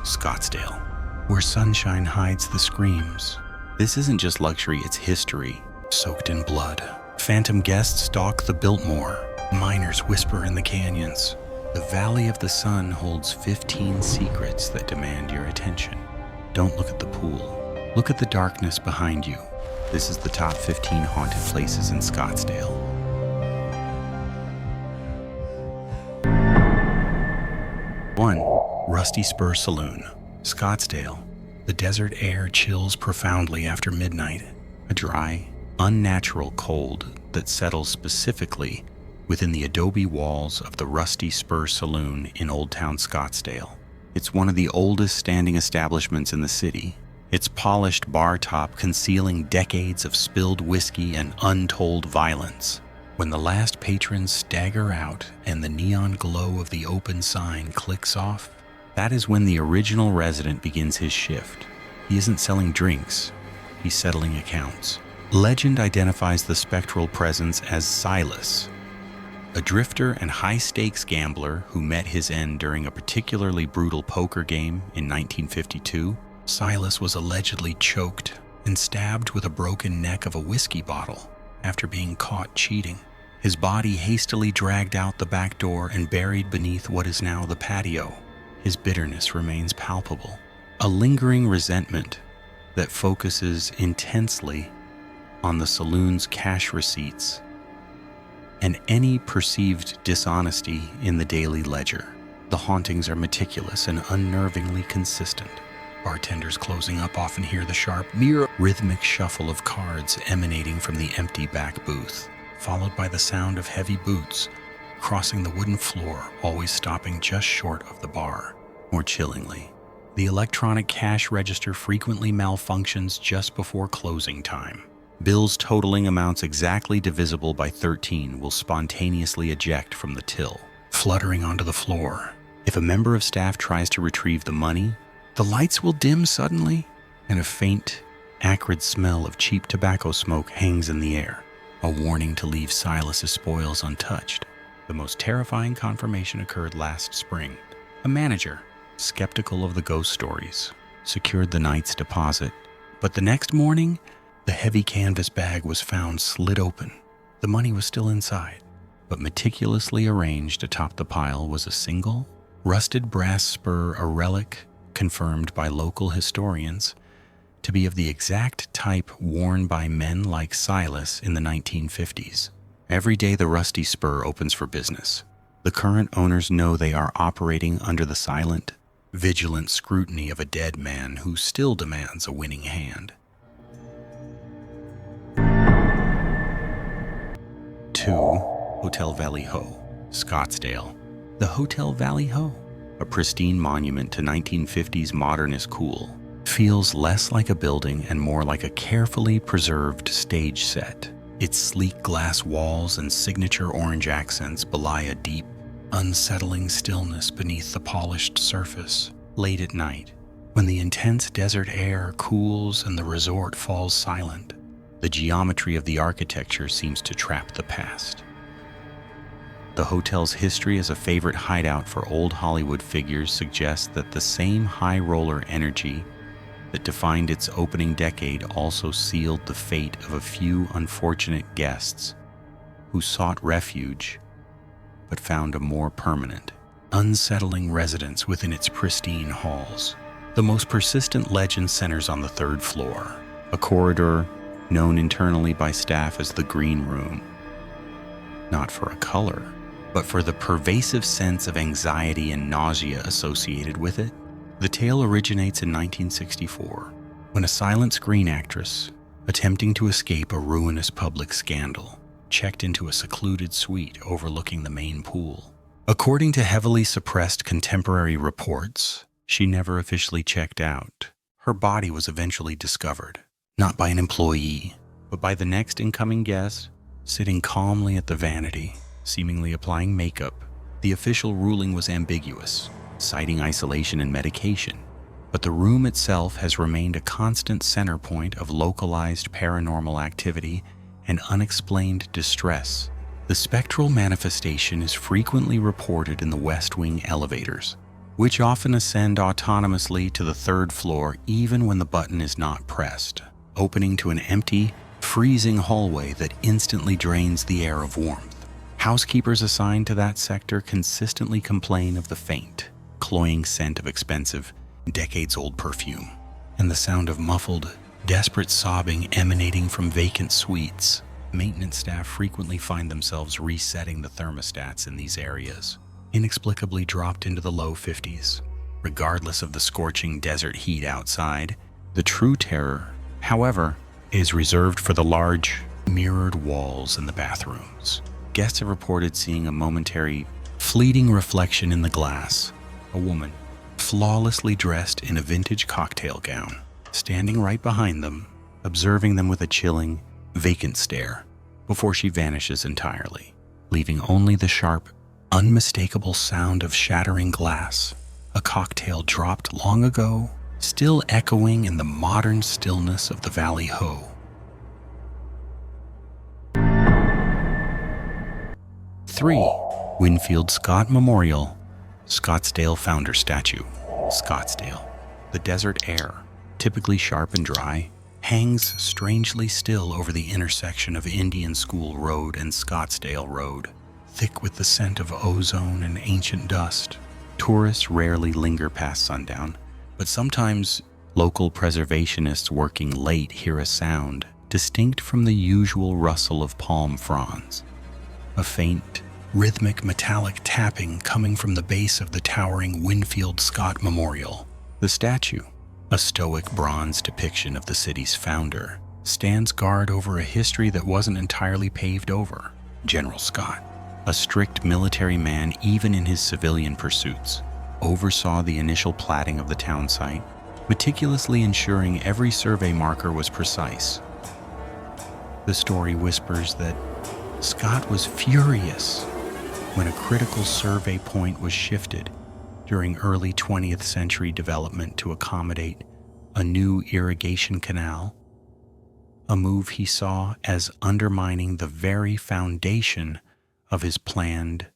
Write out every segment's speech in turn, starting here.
Scottsdale, where sunshine hides the screams. This isn't just luxury, it's history, soaked in blood. Phantom guests stalk the Biltmore. Miners whisper in the canyons. The Valley of the Sun holds 15 secrets that demand your attention. Don't look at the pool. Look at the darkness behind you. This is the top 15 haunted places in Scottsdale. 1. Rusty Spur Saloon, Scottsdale. The desert air chills profoundly after midnight, a dry, unnatural cold that settles specifically within the adobe walls of the Rusty Spur Saloon in Oldtown Scottsdale. It's one of the oldest standing establishments in the city, its polished bar top concealing decades of spilled whiskey and untold violence. When the last patrons stagger out and the neon glow of the open sign clicks off, that is when the original resident begins his shift. He isn't selling drinks, he's settling accounts. Legend identifies the spectral presence as Silas, a drifter and high-stakes gambler who met his end during a particularly brutal poker game in 1952. Silas was allegedly choked and stabbed with a broken neck of a whiskey bottle after being caught cheating. His body hastily dragged out the back door and buried beneath what is now the patio. His bitterness remains palpable, a lingering resentment that focuses intensely on the saloon's cash receipts and any perceived dishonesty in the daily ledger. The hauntings are meticulous and unnervingly consistent. Bartenders closing up often hear the sharp, rhythmic shuffle of cards emanating from the empty back booth, followed by the sound of heavy boots crossing the wooden floor, always stopping just short of the bar. More chillingly, the electronic cash register frequently malfunctions just before closing time. Bills totaling amounts exactly divisible by 13 will spontaneously eject from the till, fluttering onto the floor. If a member of staff tries to retrieve the money, the lights will dim suddenly, and a faint, acrid smell of cheap tobacco smoke hangs in the air, a warning to leave Silas's spoils untouched. The most terrifying confirmation occurred last spring. A manager, skeptical of the ghost stories, secured the night's deposit, but the next morning, the heavy canvas bag was found slit open. The money was still inside, but meticulously arranged atop the pile was a single, rusted brass spur, a relic confirmed by local historians to be of the exact type worn by men like Silas in the 1950s. Every day the Rusty Spur opens for business. The current owners know they are operating under the silent, vigilant scrutiny of a dead man who still demands a winning hand. 2. Hotel Valley Ho, Scottsdale. The Hotel Valley Ho, a pristine monument to 1950s modernist cool, feels less like a building and more like a carefully preserved stage set. Its sleek glass walls and signature orange accents belie a deep, unsettling stillness beneath the polished surface. Late at night, when the intense desert air cools and the resort falls silent, the geometry of the architecture seems to trap the past. The hotel's history as a favorite hideout for old Hollywood figures suggests that the same high-roller energy that defined its opening decade also sealed the fate of a few unfortunate guests who sought refuge but found a more permanent, unsettling residence within its pristine halls. The most persistent legend centers on the third floor, a corridor known internally by staff as the Green Room, not for a color, but for the pervasive sense of anxiety and nausea associated with it. The tale originates in 1964, when a silent screen actress, attempting to escape a ruinous public scandal, checked into a secluded suite overlooking the main pool. According to heavily suppressed contemporary reports, she never officially checked out. Her body was eventually discovered, not by an employee, but by the next incoming guest, sitting calmly at the vanity, seemingly applying makeup. The official ruling was ambiguous, citing isolation and medication, but the room itself has remained a constant center point of localized paranormal activity and unexplained distress. The spectral manifestation is frequently reported in the West Wing elevators, which often ascend autonomously to the third floor even when the button is not pressed, opening to an empty, freezing hallway that instantly drains the air of warmth. Housekeepers assigned to that sector consistently complain of the faint, cloying scent of expensive, decades-old perfume, and the sound of muffled, desperate sobbing emanating from vacant suites. Maintenance staff frequently find themselves resetting the thermostats in these areas, inexplicably dropped into the low 50s. Regardless of the scorching desert heat outside, the true terror, however, is reserved for the large, mirrored walls in the bathrooms. Guests have reported seeing a momentary, fleeting reflection in the glass. A woman, flawlessly dressed in a vintage cocktail gown, standing right behind them, observing them with a chilling, vacant stare, before she vanishes entirely, leaving only the sharp, unmistakable sound of shattering glass, a cocktail dropped long ago, still echoing in the modern stillness of the Valley Ho. 3. Winfield Scott Memorial, Scottsdale Founder Statue. Scottsdale. The desert air, typically sharp and dry, hangs strangely still over the intersection of Indian School Road and Scottsdale Road, thick with the scent of ozone and ancient dust. Tourists rarely linger past sundown, but sometimes local preservationists working late hear a sound distinct from the usual rustle of palm fronds. A faint, rhythmic metallic tapping coming from the base of the towering Winfield Scott Memorial. The statue, a stoic bronze depiction of the city's founder, stands guard over a history that wasn't entirely paved over. General Scott, a strict military man even in his civilian pursuits, oversaw the initial platting of the town site, meticulously ensuring every survey marker was precise. The story whispers that Scott was furious when a critical survey point was shifted during early 20th century development to accommodate a new irrigation canal, a move he saw as undermining the very foundation of his planned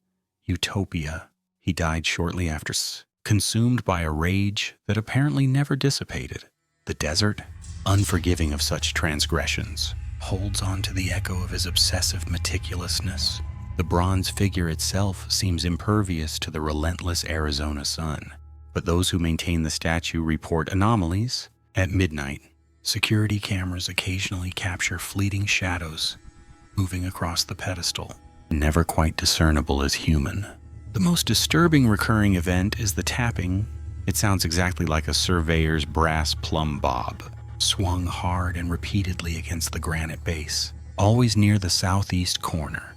utopia. He died shortly after, consumed by a rage that apparently never dissipated. The desert, unforgiving of such transgressions, holds on to the echo of his obsessive meticulousness. The bronze figure itself seems impervious to the relentless Arizona sun, but those who maintain the statue report anomalies. At midnight, security cameras occasionally capture fleeting shadows moving across the pedestal, never quite discernible as human. The most disturbing recurring event is the tapping. It sounds exactly like a surveyor's brass plumb bob, swung hard and repeatedly against the granite base, always near the southeast corner,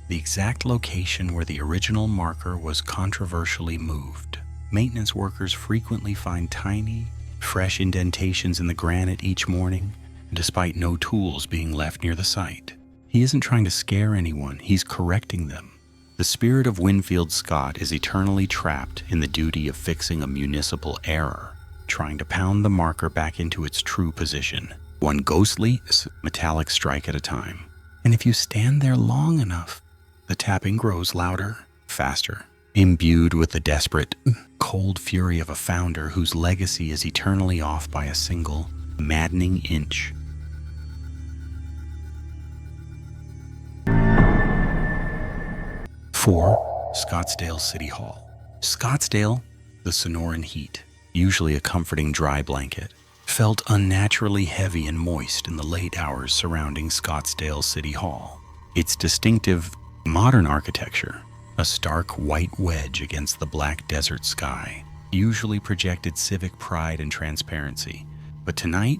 the exact location where the original marker was controversially moved. Maintenance workers frequently find tiny, fresh indentations in the granite each morning, despite no tools being left near the site. He isn't trying to scare anyone, he's correcting them. The spirit of Winfield Scott is eternally trapped in the duty of fixing a municipal error, trying to pound the marker back into its true position, one ghostly, metallic strike at a time. And if you stand there long enough, the tapping grows louder, faster, imbued with the desperate, cold fury of a founder whose legacy is eternally off by a single, maddening inch. Four, Scottsdale City Hall. Scottsdale, the Sonoran heat, usually a comforting dry blanket, felt unnaturally heavy and moist in the late hours surrounding Scottsdale City Hall. Its distinctive, modern architecture, a stark white wedge against the black desert sky, usually projected civic pride and transparency, but tonight,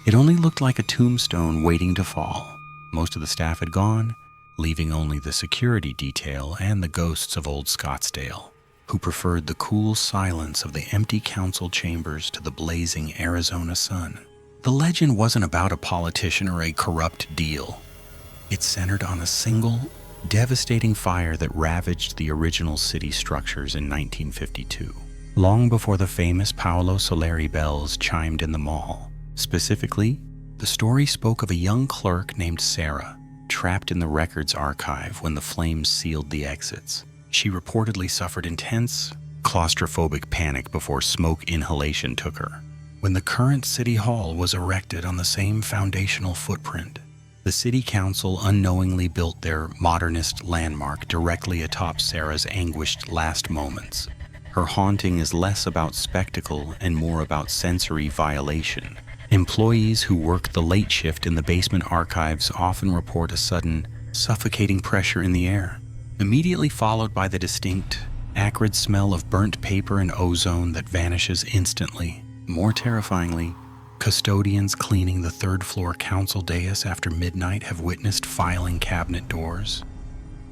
it only looked like a tombstone waiting to fall. Most of the staff had gone, leaving only the security detail and the ghosts of old Scottsdale, who preferred the cool silence of the empty council chambers to the blazing Arizona sun. The legend wasn't about a politician or a corrupt deal. It centered on a single, devastating fire that ravaged the original city structures in 1952, long before the famous Paolo Soleri bells chimed in the mall. Specifically, the story spoke of a young clerk named Sarah, trapped in the records archive when the flames sealed the exits. She reportedly suffered intense, claustrophobic panic before smoke inhalation took her. When the current City Hall was erected on the same foundational footprint, the City Council unknowingly built their modernist landmark directly atop Sarah's anguished last moments. Her haunting is less about spectacle and more about sensory violation. Employees who work the late shift in the basement archives often report a sudden, suffocating pressure in the air, immediately followed by the distinct, acrid smell of burnt paper and ozone that vanishes instantly. More terrifyingly, custodians cleaning the third-floor council dais after midnight have witnessed filing cabinet doors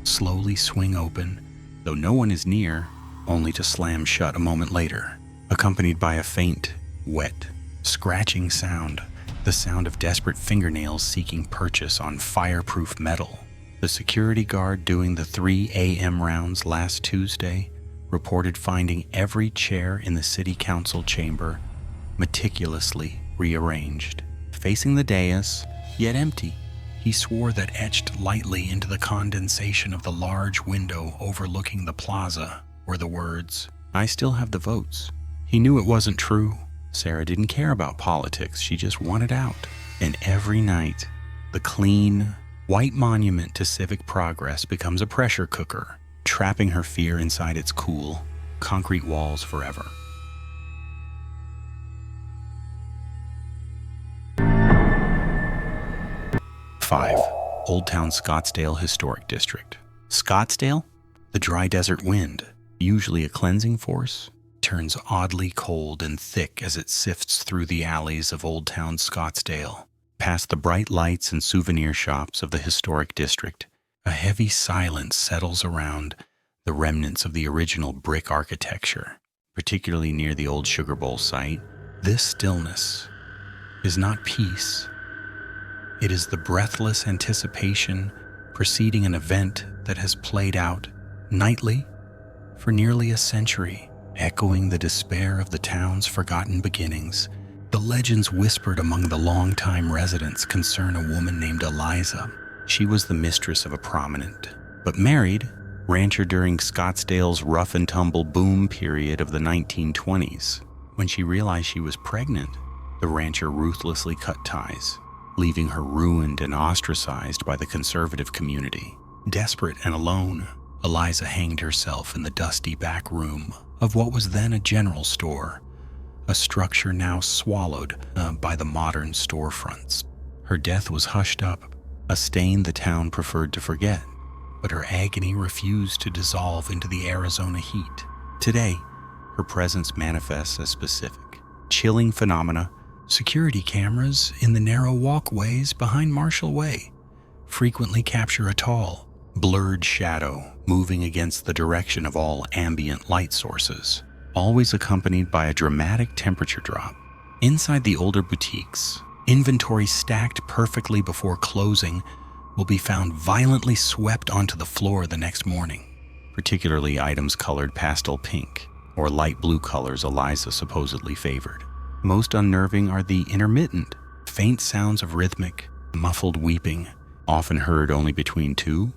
slowly swing open, though no one is near, only to slam shut a moment later, accompanied by a faint, wet, scratching sound, the sound of desperate fingernails seeking purchase on fireproof metal. The security guard doing the 3 a.m. rounds last Tuesday reported finding every chair in the city council chamber meticulously rearranged, facing the dais, yet empty. He swore that etched lightly into the condensation of the large window overlooking the plaza were the words, "I still have the votes." He knew it wasn't true. Sarah didn't care about politics, she just wanted out. And every night, the clean, white monument to civic progress becomes a pressure cooker, trapping her fear inside its cool, concrete walls forever. 5. Oldtown Scottsdale Historic District. Scottsdale? The dry desert wind, usually a cleansing force, turns oddly cold and thick as it sifts through the alleys of Oldtown Scottsdale. Past the bright lights and souvenir shops of the historic district, a heavy silence settles around the remnants of the original brick architecture, particularly near the old Sugar Bowl site. This stillness is not peace. It is the breathless anticipation preceding an event that has played out nightly for nearly a century, echoing the despair of the town's forgotten beginnings. The legends whispered among the longtime residents concern a woman named Eliza. She was the mistress of a prominent, but married, rancher during Scottsdale's rough and tumble boom period of the 1920s. When she realized she was pregnant, the rancher ruthlessly cut ties, leaving her ruined and ostracized by the conservative community. Desperate and alone, Eliza hanged herself in the dusty back room of what was then a general store, a structure now swallowed by the modern storefronts. Her death was hushed up, a stain the town preferred to forget, but her agony refused to dissolve into the Arizona heat. Today, her presence manifests as specific, chilling phenomena. Security cameras in the narrow walkways behind Marshall Way frequently capture a tall, blurred shadow moving against the direction of all ambient light sources, always accompanied by a dramatic temperature drop. Inside the older boutiques, inventory stacked perfectly before closing will be found violently swept onto the floor the next morning, particularly items colored pastel pink or light blue colors Eliza supposedly favored. Most unnerving are the intermittent, faint sounds of rhythmic, muffled weeping, often heard only between 2:00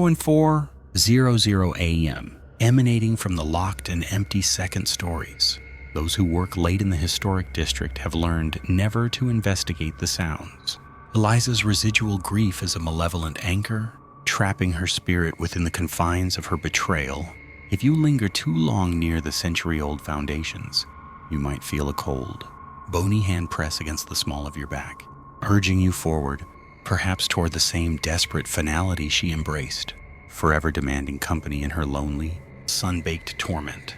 and 4:00 a.m., emanating from the locked and empty second stories. Those who work late in the historic district have learned never to investigate the sounds. Eliza's residual grief is a malevolent anchor, trapping her spirit within the confines of her betrayal. If you linger too long near the century-old foundations, you might feel a cold, bony hand press against the small of your back, urging you forward, perhaps toward the same desperate finality she embraced, forever demanding company in her lonely, sun-baked torment.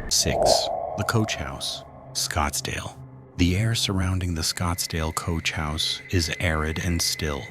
6. The Coach House, Scottsdale. The air surrounding the Scottsdale Coach House is arid and still,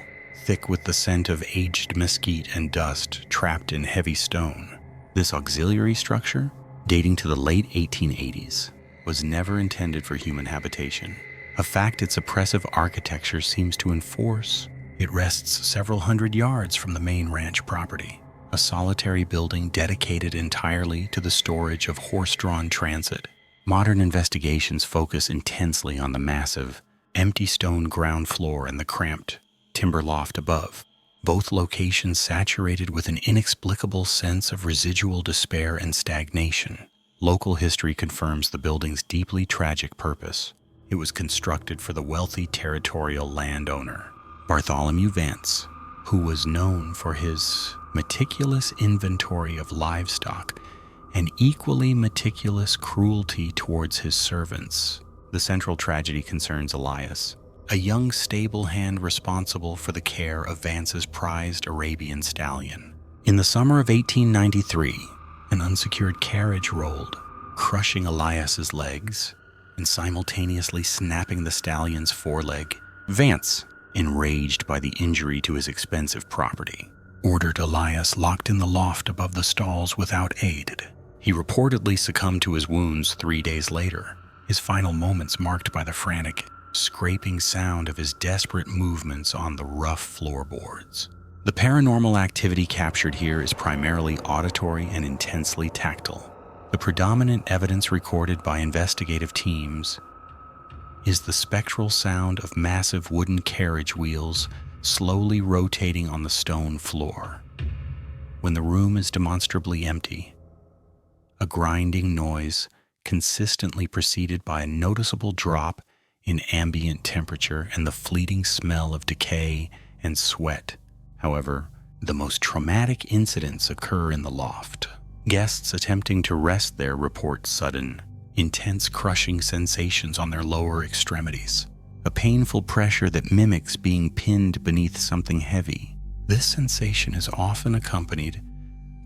thick with the scent of aged mesquite and dust trapped in heavy stone. This auxiliary structure, dating to the late 1880s, was never intended for human habitation, a fact its oppressive architecture seems to enforce. It rests several hundred yards from the main ranch property, a solitary building dedicated entirely to the storage of horse-drawn transit. Modern investigations focus intensely on the massive, empty stone ground floor and the cramped timber loft above. both locations saturated with an inexplicable sense of residual despair and stagnation. Local history confirms the building's deeply tragic purpose. It was constructed for the wealthy territorial landowner, Bartholomew Vance, who was known for his meticulous inventory of livestock and equally meticulous cruelty towards his servants. The central tragedy concerns Elias, a young stable hand responsible for the care of Vance's prized Arabian stallion. In the summer of 1893, an unsecured carriage rolled, crushing Elias's legs and simultaneously snapping the stallion's foreleg. Vance, enraged by the injury to his expensive property, ordered Elias locked in the loft above the stalls without aid. He reportedly succumbed to his wounds 3 days later, his final moments marked by the frantic, scraping sound of his desperate movements on the rough floorboards. The paranormal activity captured here is primarily auditory and intensely tactile. The predominant evidence recorded by investigative teams is the spectral sound of massive wooden carriage wheels slowly rotating on the stone floor. When the room is demonstrably empty, a grinding noise consistently preceded by a noticeable drop in ambient temperature and the fleeting smell of decay and sweat. However, the most traumatic incidents occur in the loft. Guests attempting to rest there report sudden, intense crushing sensations on their lower extremities, a painful pressure that mimics being pinned beneath something heavy. This sensation is often accompanied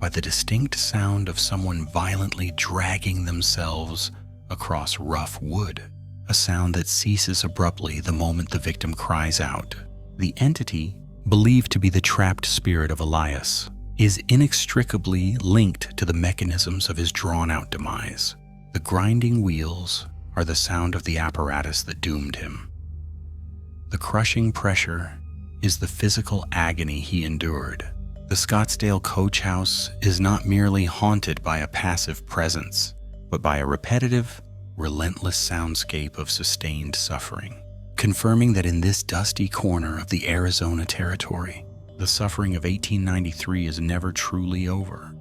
by the distinct sound of someone violently dragging themselves across rough wood, a sound that ceases abruptly the moment the victim cries out. The entity, believed to be the trapped spirit of Elias, is inextricably linked to the mechanisms of his drawn-out demise. The grinding wheels are the sound of the apparatus that doomed him. The crushing pressure is the physical agony he endured. The Scottsdale coach house is not merely haunted by a passive presence, but by a repetitive, relentless soundscape of sustained suffering, confirming that in this dusty corner of the Arizona territory, the suffering of 1893 is never truly over.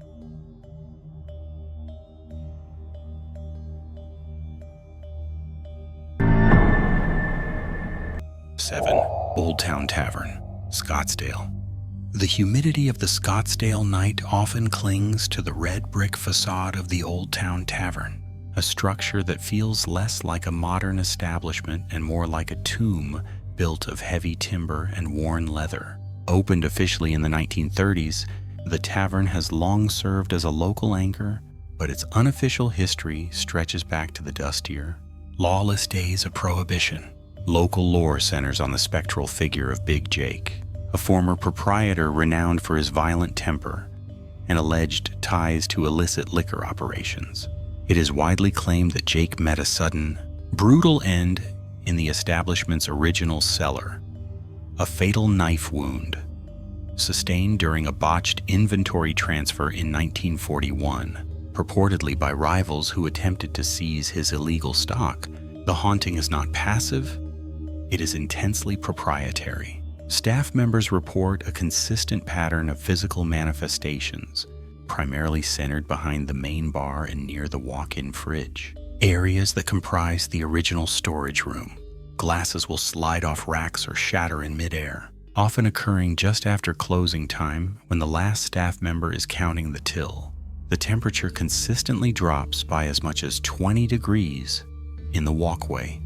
7. Oldtown Tavern, Scottsdale. The humidity of the Scottsdale night often clings to the red brick facade of the Oldtown Tavern, a structure that feels less like a modern establishment and more like a tomb built of heavy timber and worn leather. Opened officially in the 1930s, the tavern has long served as a local anchor, but its unofficial history stretches back to the dustier, lawless days of Prohibition. Local lore centers on the spectral figure of Big Jake, a former proprietor renowned for his violent temper and alleged ties to illicit liquor operations. It is widely claimed that Jake met a sudden, brutal end in the establishment's original cellar, a fatal knife wound sustained during a botched inventory transfer in 1941, purportedly by rivals who attempted to seize his illegal stock. The haunting is not passive, it is intensely proprietary. Staff members report a consistent pattern of physical manifestations, primarily centered behind the main bar and near the walk-in fridge, areas that comprise the original storage room. Glasses will slide off racks or shatter in midair, often occurring just after closing time when the last staff member is counting the till. The temperature consistently drops by as much as 20 degrees in the walkway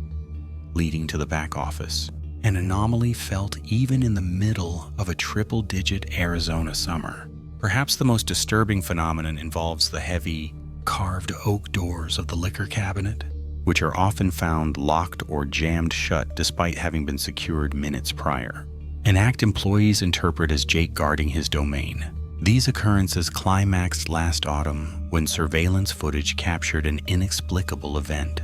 leading to the back office, an anomaly felt even in the middle of a triple-digit Arizona summer. Perhaps the most disturbing phenomenon involves the heavy, carved oak doors of the liquor cabinet, which are often found locked or jammed shut despite having been secured minutes prior, an act employees interpret as Jake guarding his domain. These occurrences climaxed last autumn when surveillance footage captured an inexplicable event.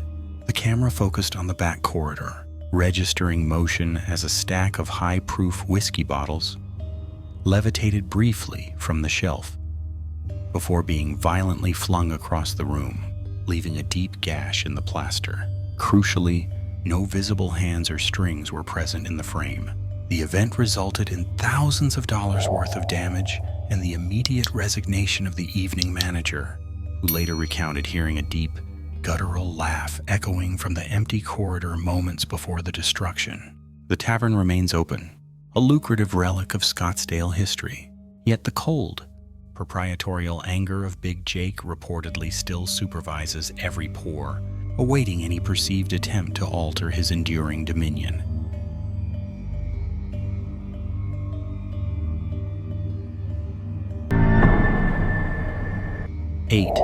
The camera focused on the back corridor, registering motion as a stack of high-proof whiskey bottles levitated briefly from the shelf before being violently flung across the room, leaving a deep gash in the plaster. Crucially, no visible hands or strings were present in the frame. The event resulted in thousands of dollars worth of damage and the immediate resignation of the evening manager, who later recounted hearing a deep, guttural laugh echoing from the empty corridor moments before the destruction. The tavern remains open, a lucrative relic of Scottsdale history. Yet the cold, proprietorial anger of Big Jake reportedly still supervises every pour, awaiting any perceived attempt to alter his enduring dominion. Eight,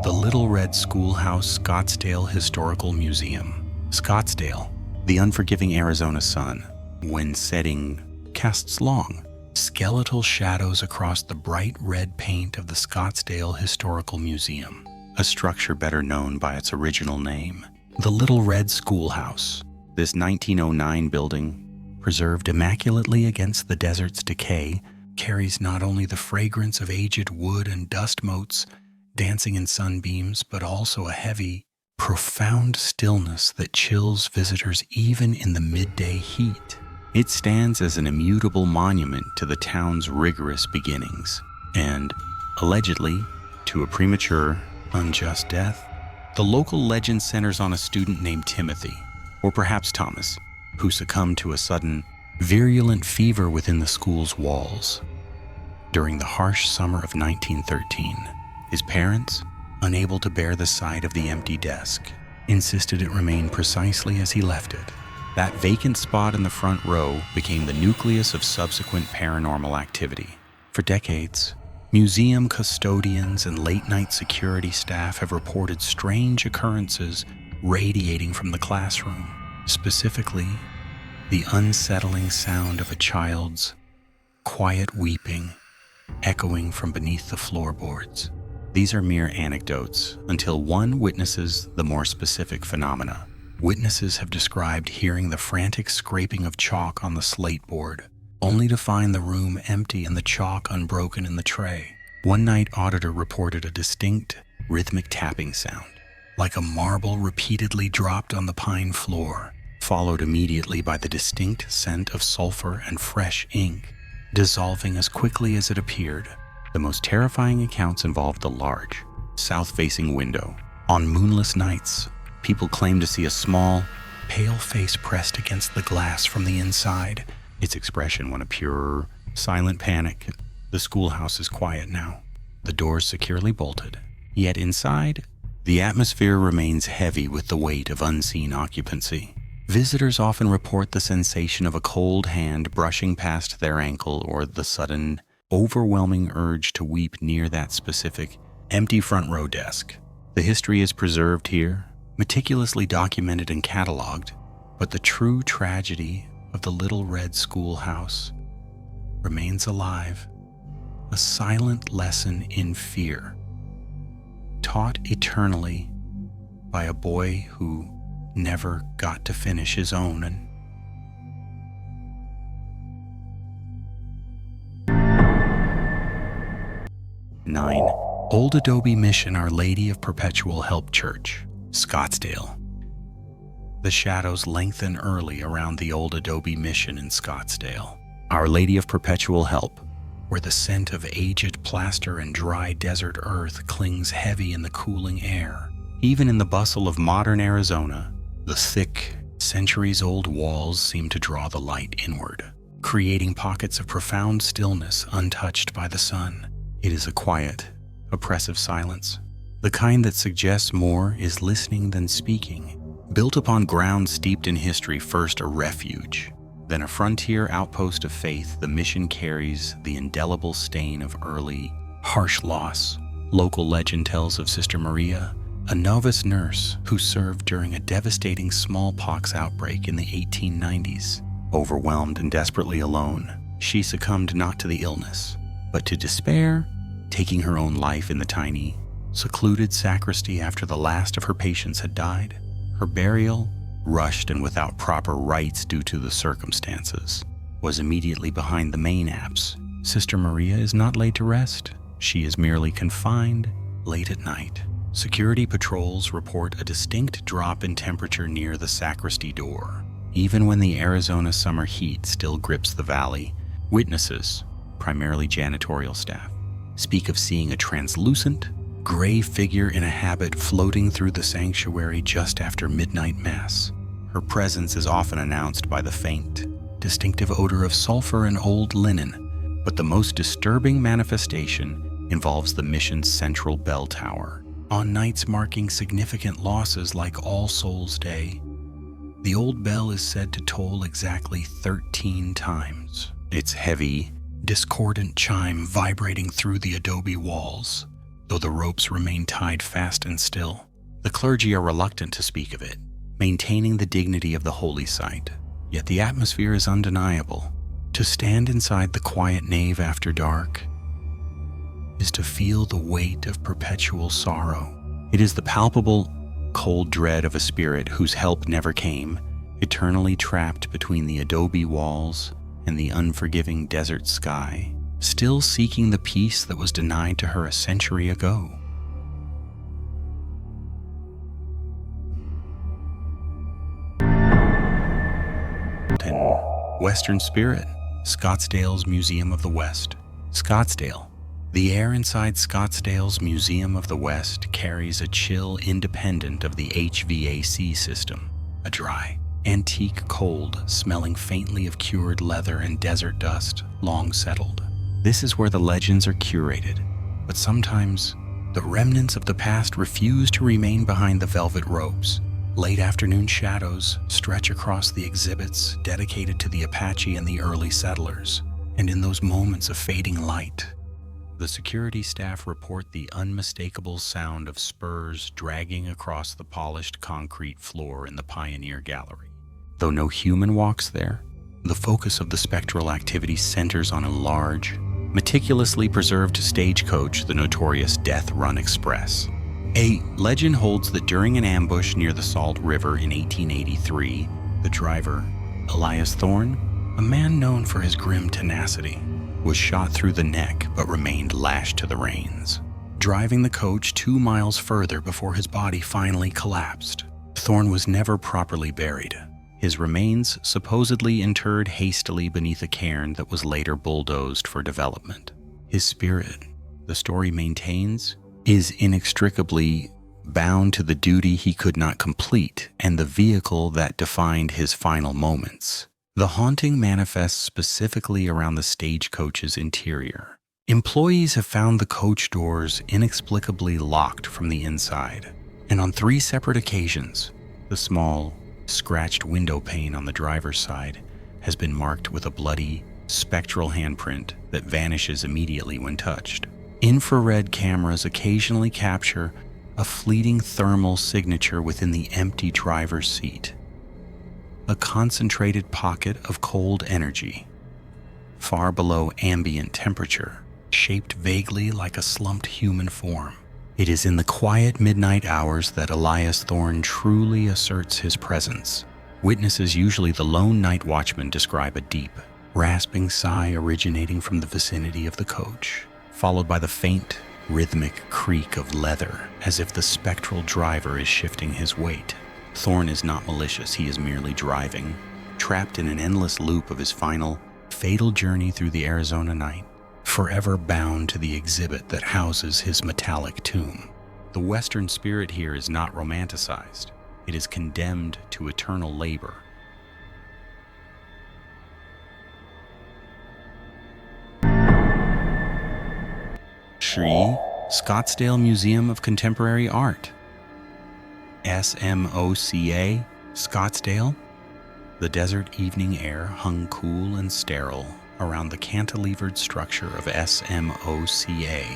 the Little Red Schoolhouse Scottsdale Historical Museum. Scottsdale, the unforgiving Arizona sun, when setting, casts long, skeletal shadows across the bright red paint of the Scottsdale Historical Museum, a structure better known by its original name, the Little Red Schoolhouse. This 1909 building, preserved immaculately against the desert's decay, carries not only the fragrance of aged wood and dust motes dancing in sunbeams, but also a heavy, profound stillness that chills visitors even in the midday heat. It stands as an immutable monument to the town's rigorous beginnings, and, allegedly, to a premature, unjust death. The local legend centers on a student named Timothy, or perhaps Thomas, who succumbed to a sudden, virulent fever within the school's walls. During the harsh summer of 1913, his parents, unable to bear the sight of the empty desk, insisted it remain precisely as he left it. That vacant spot in the front row became the nucleus of subsequent paranormal activity. For decades, museum custodians and late-night security staff have reported strange occurrences radiating from the classroom, specifically the unsettling sound of a child's quiet weeping echoing from beneath the floorboards. These are mere anecdotes until one witnesses the more specific phenomena. Witnesses have described hearing the frantic scraping of chalk on the slate board, only to find the room empty and the chalk unbroken in the tray. One night, auditor reported a distinct, rhythmic tapping sound, like a marble repeatedly dropped on the pine floor, followed immediately by the distinct scent of sulfur and fresh ink, dissolving as quickly as it appeared. The most terrifying accounts involved the large, south-facing window. On moonless nights, people claim to see a small, pale face pressed against the glass from the inside, its expression one of pure, silent panic. The schoolhouse is quiet now, the doors securely bolted. Yet inside, the atmosphere remains heavy with the weight of unseen occupancy. Visitors often report the sensation of a cold hand brushing past their ankle or the sudden, overwhelming urge to weep near that specific, empty front row desk. The history is preserved here, meticulously documented and cataloged, but the true tragedy of the Little Red Schoolhouse remains alive, a silent lesson in fear, taught eternally by a boy who never got to finish his own. And 9. Old Adobe Mission Our Lady of Perpetual Help Church, Scottsdale. The shadows lengthen early around the old Adobe Mission in Scottsdale. Our Lady of Perpetual Help, where the scent of aged plaster and dry desert earth clings heavy in the cooling air. Even in the bustle of modern Arizona, the thick, centuries-old walls seem to draw the light inward, creating pockets of profound stillness untouched by the sun. It is a quiet, oppressive silence, the kind that suggests more is listening than speaking. Built upon ground steeped in history, first a refuge, then a frontier outpost of faith, the mission carries the indelible stain of early, harsh loss. Local legend tells of Sister Maria, a novice nurse who served during a devastating smallpox outbreak in the 1890s. Overwhelmed and desperately alone, she succumbed not to the illness, but to despair, taking her own life in the tiny, secluded sacristy after the last of her patients had died. Her burial, rushed and without proper rites due to the circumstances, was immediately behind the main apse. Sister Maria is not laid to rest. She is merely confined late at night. Security patrols report a distinct drop in temperature near the sacristy door, even when the Arizona summer heat still grips the valley. Witnesses, primarily janitorial staff, speak of seeing a translucent, gray figure in a habit floating through the sanctuary just after midnight mass. Her presence is often announced by the faint, distinctive odor of sulfur and old linen, but the most disturbing manifestation involves the mission's central bell tower. On nights marking significant losses like All Souls' Day, the old bell is said to toll exactly 13 times, its heavy, discordant chime vibrating through the adobe walls, though the ropes remain tied fast and still. The clergy are reluctant to speak of it, maintaining the dignity of the holy site. Yet the atmosphere is undeniable. To stand inside the quiet nave after dark is to feel the weight of perpetual sorrow. It is the palpable, cold dread of a spirit whose help never came, eternally trapped between the adobe walls and the unforgiving desert sky, still seeking the peace that was denied to her a century ago. Western Spirit, Scottsdale's Museum of the West. Scottsdale. The air inside Scottsdale's Museum of the West carries a chill independent of the HVAC system, a dry, antique cold smelling faintly of cured leather and desert dust long settled. This is where the legends are curated, but sometimes the remnants of the past refuse to remain behind the velvet ropes. Late afternoon shadows stretch across the exhibits dedicated to the Apache and the early settlers, and in those moments of fading light, the security staff report the unmistakable sound of spurs dragging across the polished concrete floor in the Pioneer Gallery. Though no human walks there, the focus of the spectral activity centers on a large, meticulously preserved stagecoach, the notorious Death Run Express. A legend holds that during an ambush near the Salt River in 1883, the driver, Elias Thorne, a man known for his grim tenacity, was shot through the neck but remained lashed to the reins, driving the coach 2 miles further before his body finally collapsed. Thorne was never properly buried, his remains supposedly interred hastily beneath a cairn that was later bulldozed for development. His spirit, the story maintains, is inextricably bound to the duty he could not complete and the vehicle that defined his final moments. The haunting manifests specifically around the stagecoach's interior. Employees have found the coach doors inexplicably locked from the inside, and on 3 separate occasions, the small, scratched window pane on the driver's side has been marked with a bloody, spectral handprint that vanishes immediately when touched. Infrared cameras occasionally capture a fleeting thermal signature within the empty driver's seat, a concentrated pocket of cold energy, far below ambient temperature, shaped vaguely like a slumped human form. It is in the quiet midnight hours that Elias Thorne truly asserts his presence. Witnesses, usually the lone night watchman, describe a deep, rasping sigh originating from the vicinity of the coach, followed by the faint, rhythmic creak of leather, as if the spectral driver is shifting his weight. Thorne is not malicious, he is merely driving, trapped in an endless loop of his final, fatal journey through the Arizona night, forever bound to the exhibit that houses his metallic tomb. The Western spirit here is not romanticized, it is condemned to eternal labor. Scottsdale Museum of Contemporary Art. SMOCA, Scottsdale. The desert evening air hung cool and sterile around the cantilevered structure of SMOCA,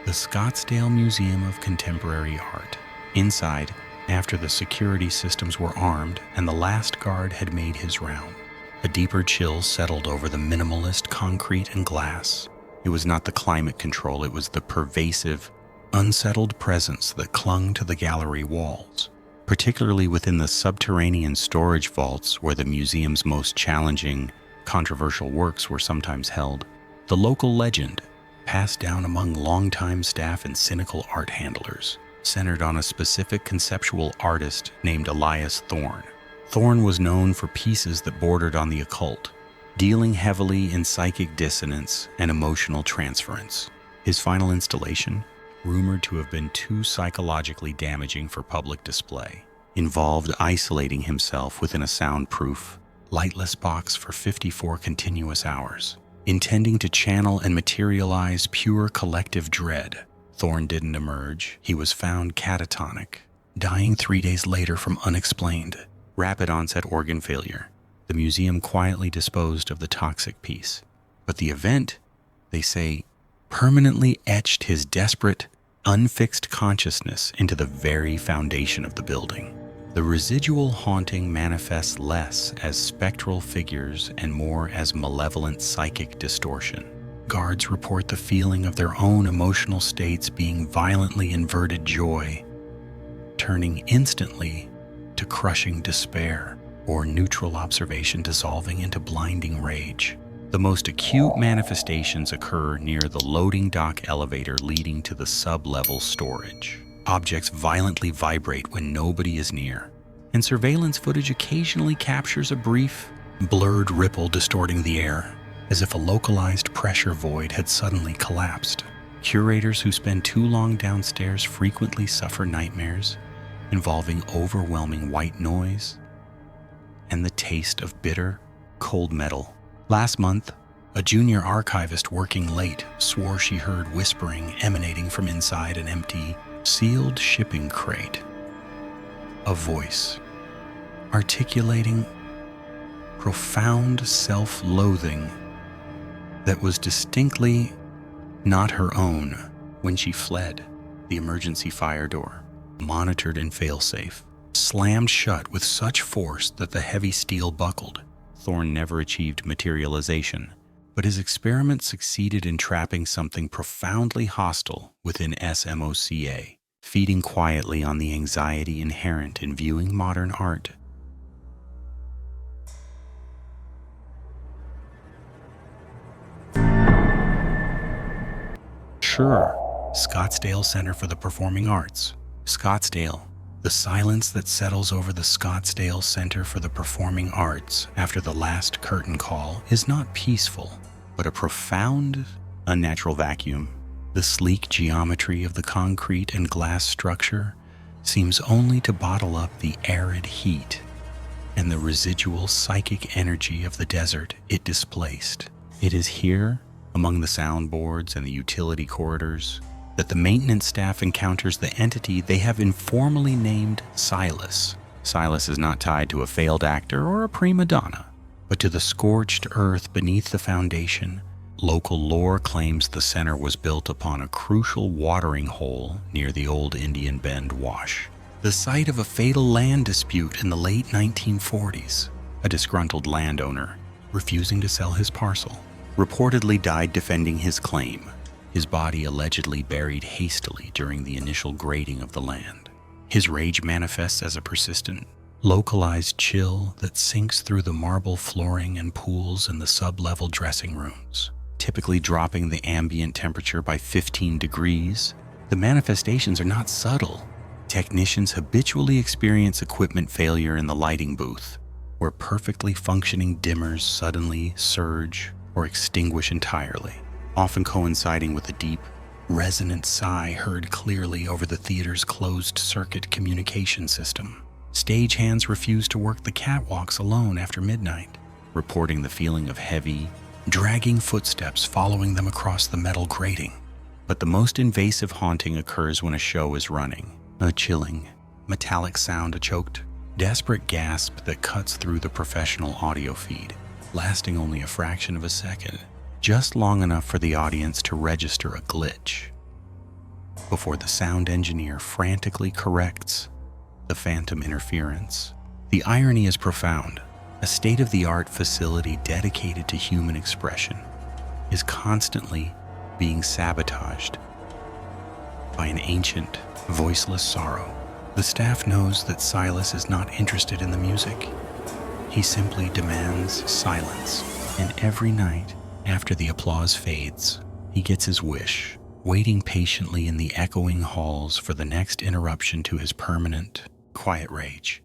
the Scottsdale Museum of Contemporary Art. Inside, after the security systems were armed and the last guard had made his round, a deeper chill settled over the minimalist concrete and glass. It was not the climate control, it was the pervasive, unsettled presence that clung to the gallery walls, particularly within the subterranean storage vaults where the museum's most challenging, controversial works were sometimes held. The local legend, passed down among longtime staff and cynical art handlers, centered on a specific conceptual artist named Elias Thorne. Thorne was known for pieces that bordered on the occult, dealing heavily in psychic dissonance and emotional transference. His final installation, rumored to have been too psychologically damaging for public display, involved isolating himself within a soundproof, lightless box for 54 continuous hours, intending to channel and materialize pure collective dread. Thorne didn't emerge. He was found catatonic, dying 3 days later from unexplained, rapid-onset organ failure. The museum quietly disposed of the toxic piece. But the event, they say, permanently etched his desperate, unfixed consciousness into the very foundation of the building. The residual haunting manifests less as spectral figures and more as malevolent psychic distortion. Guards report the feeling of their own emotional states being violently inverted joy, turning instantly to crushing despair, or neutral observation dissolving into blinding rage. The most acute manifestations occur near the loading dock elevator leading to the sub-level storage. Objects violently vibrate when nobody is near, and surveillance footage occasionally captures a brief, blurred ripple distorting the air, as if a localized pressure void had suddenly collapsed. Curators who spend too long downstairs frequently suffer nightmares involving overwhelming white noise and the taste of bitter, cold metal. Last month, a junior archivist working late swore she heard whispering emanating from inside an empty, sealed shipping crate. A voice, articulating profound self-loathing that was distinctly not her own when she fled. The emergency fire door, monitored and fail-safe, slammed shut with such force that the heavy steel buckled. Thorne never achieved materialization, but his experiment succeeded in trapping something profoundly hostile within SMOCA, feeding quietly on the anxiety inherent in viewing modern art. Sure, Scottsdale Center for the Performing Arts. Scottsdale. The silence that settles over the Scottsdale Center for the Performing Arts after the last curtain call is not peaceful, but a profound, unnatural vacuum. The sleek geometry of the concrete and glass structure seems only to bottle up the arid heat and the residual psychic energy of the desert it displaced. It is here, among the soundboards and the utility corridors, that the maintenance staff encounters the entity they have informally named Silas. Silas is not tied to a failed actor or a prima donna, but to the scorched earth beneath the foundation. Local lore claims the center was built upon a crucial watering hole near the old Indian Bend Wash, the site of a fatal land dispute in the late 1940s. A disgruntled landowner, refusing to sell his parcel, reportedly died defending his claim, his body allegedly buried hastily during the initial grading of the land. His rage manifests as a persistent, localized chill that sinks through the marble flooring and pools in the sub-level dressing rooms, typically dropping the ambient temperature by 15 degrees. The manifestations are not subtle. Technicians habitually experience equipment failure in the lighting booth, where perfectly functioning dimmers suddenly surge or extinguish entirely, often coinciding with a deep, resonant sigh heard clearly over the theater's closed-circuit communication system. Stagehands refuse to work the catwalks alone after midnight, reporting the feeling of heavy, dragging footsteps following them across the metal grating. But the most invasive haunting occurs when a show is running. A chilling, metallic sound, a choked, desperate gasp that cuts through the professional audio feed, lasting only a fraction of a second, just long enough for the audience to register a glitch before the sound engineer frantically corrects the phantom interference. The irony is profound. A state-of-the-art facility dedicated to human expression is constantly being sabotaged by an ancient, voiceless sorrow. The staff knows that Silas is not interested in the music. He simply demands silence, and every night, after the applause fades, he gets his wish, waiting patiently in the echoing halls for the next interruption to his permanent, quiet rage.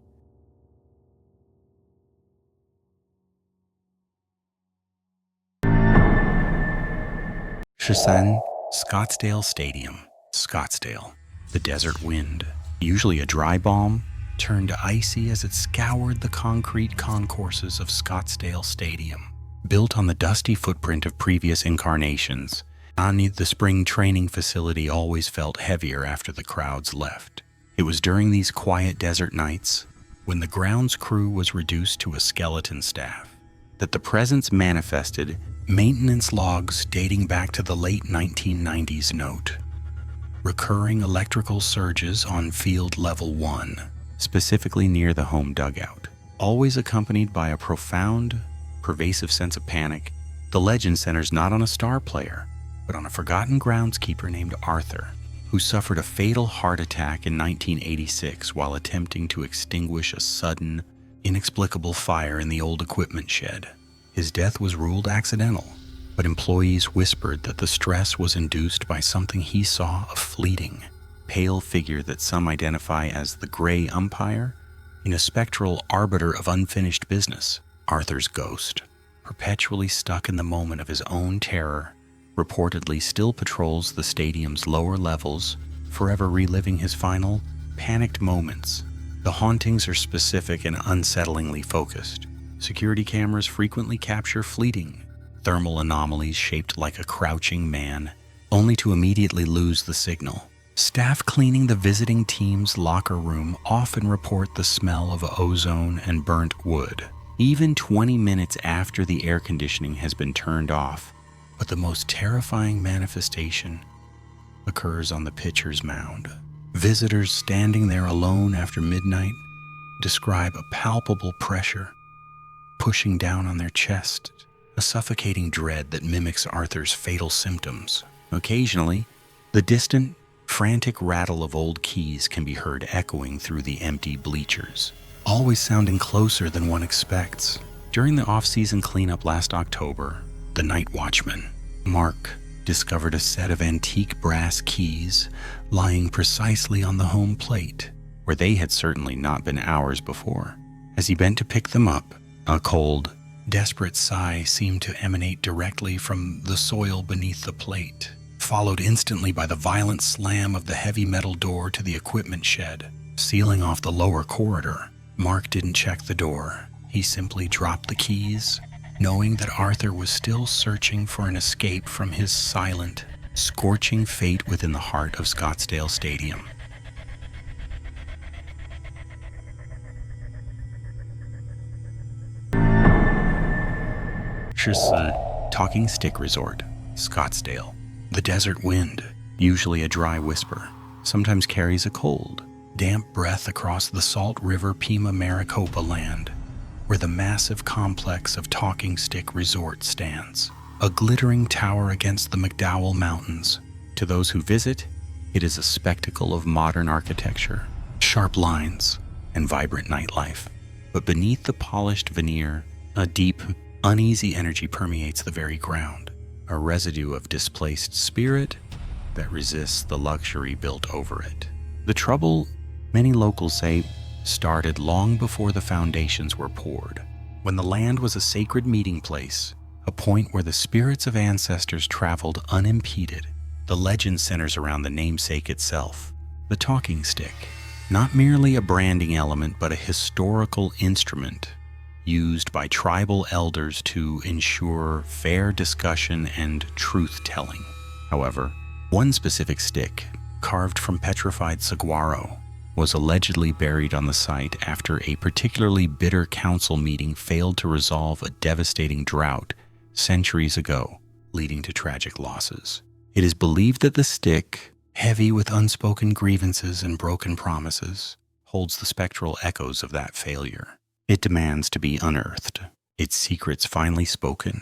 13. Scottsdale Stadium, Scottsdale. The desert wind, usually a dry balm, turned icy as it scoured the concrete concourses of Scottsdale Stadium. Built on the dusty footprint of previous incarnations, the spring training facility always felt heavier after the crowds left. It was during these quiet desert nights, when the grounds crew was reduced to a skeleton staff, that the presence manifested. Maintenance logs dating back to the late 1990s note recurring electrical surges on field level 1, specifically near the home dugout, always accompanied by a profound, pervasive sense of panic. The legend centers not on a star player, but on a forgotten groundskeeper named Arthur, who suffered a fatal heart attack in 1986 while attempting to extinguish a sudden, inexplicable fire in the old equipment shed. His death was ruled accidental, but employees whispered that the stress was induced by something he saw, a fleeting, pale figure that some identify as the gray umpire, in a spectral arbiter of unfinished business. Arthur's ghost, perpetually stuck in the moment of his own terror, reportedly still patrols the stadium's lower levels, forever reliving his final, panicked moments. The hauntings are specific and unsettlingly focused. Security cameras frequently capture fleeting, thermal anomalies shaped like a crouching man, only to immediately lose the signal. Staff cleaning the visiting team's locker room often report the smell of ozone and burnt wood, even 20 minutes after the air conditioning has been turned off. But the most terrifying manifestation occurs on the pitcher's mound. Visitors standing there alone after midnight describe a palpable pressure pushing down on their chest, a suffocating dread that mimics Arthur's fatal symptoms. Occasionally, the distant, frantic rattle of old keys can be heard echoing through the empty bleachers, always sounding closer than one expects. During the off-season cleanup last October, the night watchman, Mark, discovered a set of antique brass keys lying precisely on the home plate, where they had certainly not been hours before. As he bent to pick them up, a cold, desperate sigh seemed to emanate directly from the soil beneath the plate, followed instantly by the violent slam of the heavy metal door to the equipment shed, sealing off the lower corridor. Mark didn't check the door. He simply dropped the keys, knowing that Arthur was still searching for an escape from his silent, scorching fate within the heart of Scottsdale Stadium. Talking Stick Resort, Scottsdale. The desert wind, usually a dry whisper, sometimes carries a cold, damp breath across the Salt River Pima Maricopa land, where the massive complex of Talking Stick Resort stands, a glittering tower against the McDowell Mountains. To those who visit, it is a spectacle of modern architecture, sharp lines, and vibrant nightlife. But beneath the polished veneer, a deep, uneasy energy permeates the very ground, a residue of displaced spirit that resists the luxury built over it. The trouble, many locals say, started long before the foundations were poured, when the land was a sacred meeting place, a point where the spirits of ancestors traveled unimpeded. The legend centers around the namesake itself, the talking stick, not merely a branding element but a historical instrument used by tribal elders to ensure fair discussion and truth-telling. However, one specific stick, carved from petrified saguaro, was allegedly buried on the site after a particularly bitter council meeting failed to resolve a devastating drought centuries ago, leading to tragic losses. It is believed that the stick, heavy with unspoken grievances and broken promises, holds the spectral echoes of that failure. It demands to be unearthed, its secrets finally spoken.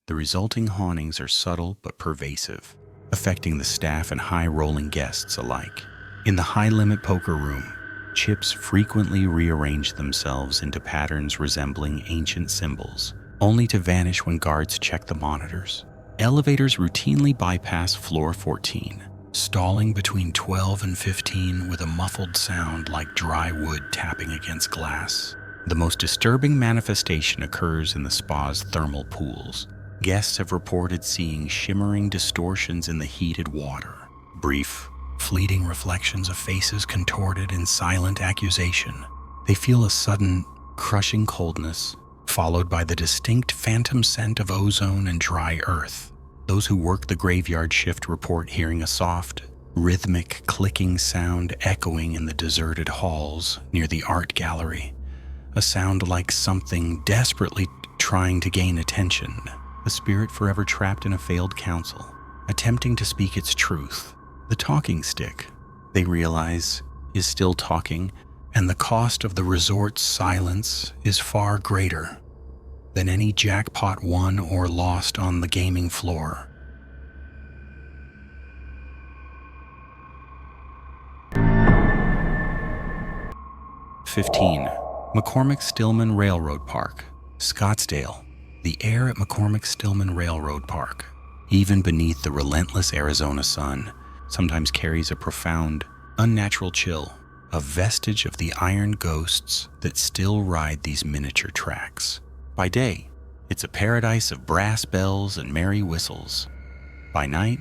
The resulting hauntings are subtle but pervasive, affecting the staff and high-rolling guests alike. In the high-limit poker room, chips frequently rearrange themselves into patterns resembling ancient symbols, only to vanish when guards check the monitors. Elevators routinely bypass floor 14, stalling between 12 and 15 with a muffled sound like dry wood tapping against glass. The most disturbing manifestation occurs in the spa's thermal pools. Guests have reported seeing shimmering distortions in the heated water, brief, fleeting reflections of faces contorted in silent accusation. They feel a sudden, crushing coldness, followed by the distinct phantom scent of ozone and dry earth. Those who work the graveyard shift report hearing a soft, rhythmic clicking sound echoing in the deserted halls near the art gallery, a sound like something desperately trying to gain attention, a spirit forever trapped in a failed council, attempting to speak its truth. The talking stick, they realize, is still talking, and the cost of the resort's silence is far greater than any jackpot won or lost on the gaming floor. (15) McCormick-Stillman Railroad Park, Scottsdale. The air at McCormick-Stillman Railroad Park, even beneath the relentless Arizona sun, sometimes carries a profound, unnatural chill, a vestige of the iron ghosts that still ride these miniature tracks. By day, it's a paradise of brass bells and merry whistles. By night,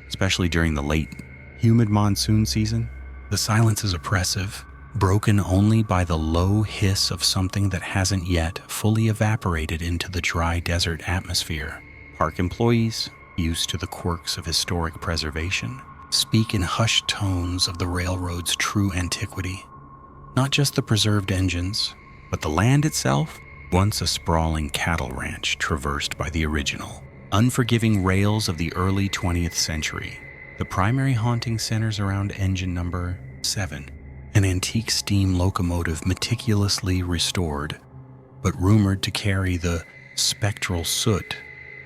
especially during the late, humid monsoon season, the silence is oppressive, broken only by the low hiss of something that hasn't yet fully evaporated into the dry desert atmosphere. Park employees, used to the quirks of historic preservation, speak in hushed tones of the railroad's true antiquity. Not just the preserved engines, but the land itself, once a sprawling cattle ranch traversed by the original, unforgiving rails of the early 20th century. The primary haunting centers around engine number 7, an antique steam locomotive meticulously restored, but rumored to carry the spectral soot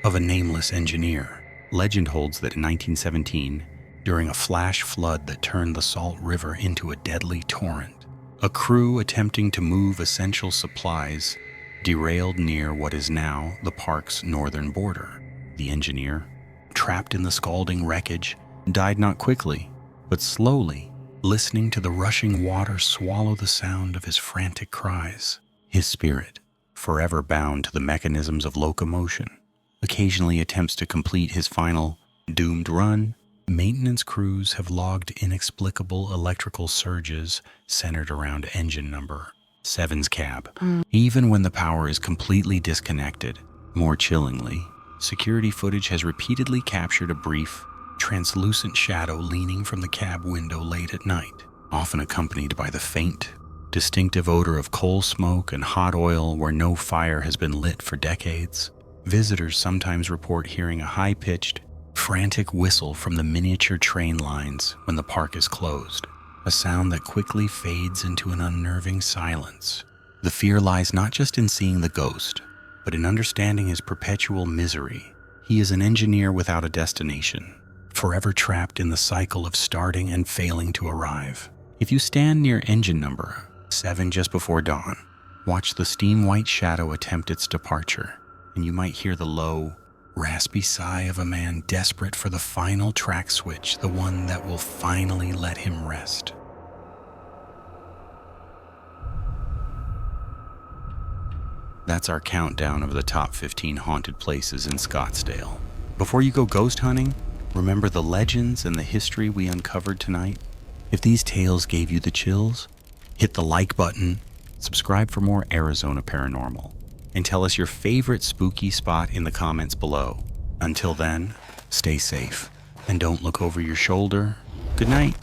of a nameless engineer. Legend holds that in 1917, during a flash flood that turned the Salt River into a deadly torrent, a crew attempting to move essential supplies derailed near what is now the park's northern border. The engineer, trapped in the scalding wreckage, died not quickly, but slowly, listening to the rushing water swallow the sound of his frantic cries. His spirit, forever bound to the mechanisms of locomotion, occasionally attempts to complete his final doomed run. Maintenance crews have logged inexplicable electrical surges centered around engine number 7's cab, even when the power is completely disconnected. More chillingly, security footage has repeatedly captured a brief, translucent shadow leaning from the cab window late at night, often accompanied by the faint, distinctive odor of coal smoke and hot oil where no fire has been lit for decades. Visitors sometimes report hearing a high-pitched, frantic whistle from the miniature train lines when the park is closed, a sound that quickly fades into an unnerving silence. The fear lies not just in seeing the ghost, but in understanding his perpetual misery. He is an engineer without a destination, forever trapped in the cycle of starting and failing to arrive. If you stand near engine number 7 just before dawn, watch the steam-white shadow attempt its departure, and you might hear the low, raspy sigh of a man desperate for the final track switch, the one that will finally let him rest. That's our countdown of the top 15 haunted places in Scottsdale. Before you go ghost hunting, remember the legends and the history we uncovered tonight. If these tales gave you the chills, hit the like button, subscribe for more Arizona Paranormal, and tell us your favorite spooky spot in the comments below. Until then, stay safe and don't look over your shoulder. Good night.